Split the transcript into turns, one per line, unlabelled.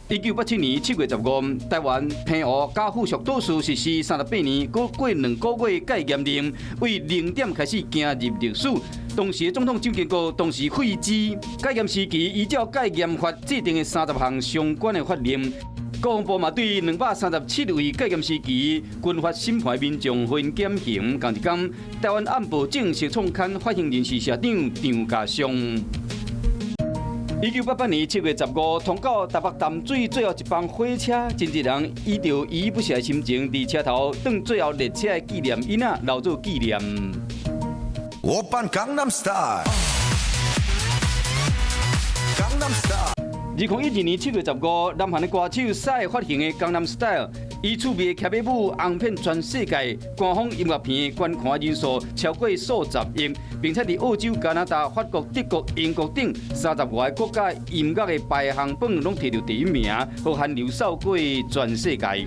1987年7月15，台湾澎湖加附属倒数实施38年，过2个月戒严令，为0点开始行入历史。当时的总统蒋经国当时废止戒严时期依照戒严法制定的30项相关的法令。国防部嘛对237位戒严时期军法审判民众进行减刑。同一天，台湾暗部正式创刊发行人事社长张家祥。1988年7月15，通到台北淡水最后一班火车，真济人依照依依不舍的心情，伫车头等最后列车的纪念椅仔留作纪念。
오빤 강남스타일 강남스타일
2012年7月15，南韩的歌手赛发行的《江南 Style》，以趣味的骑马舞红遍全世界，官方音乐片观看人数超过数十亿，并且伫澳洲、加拿大、法国、德国、英国等30外个国家音乐的排行榜拢摕到第1名，好汉流扫过全世界。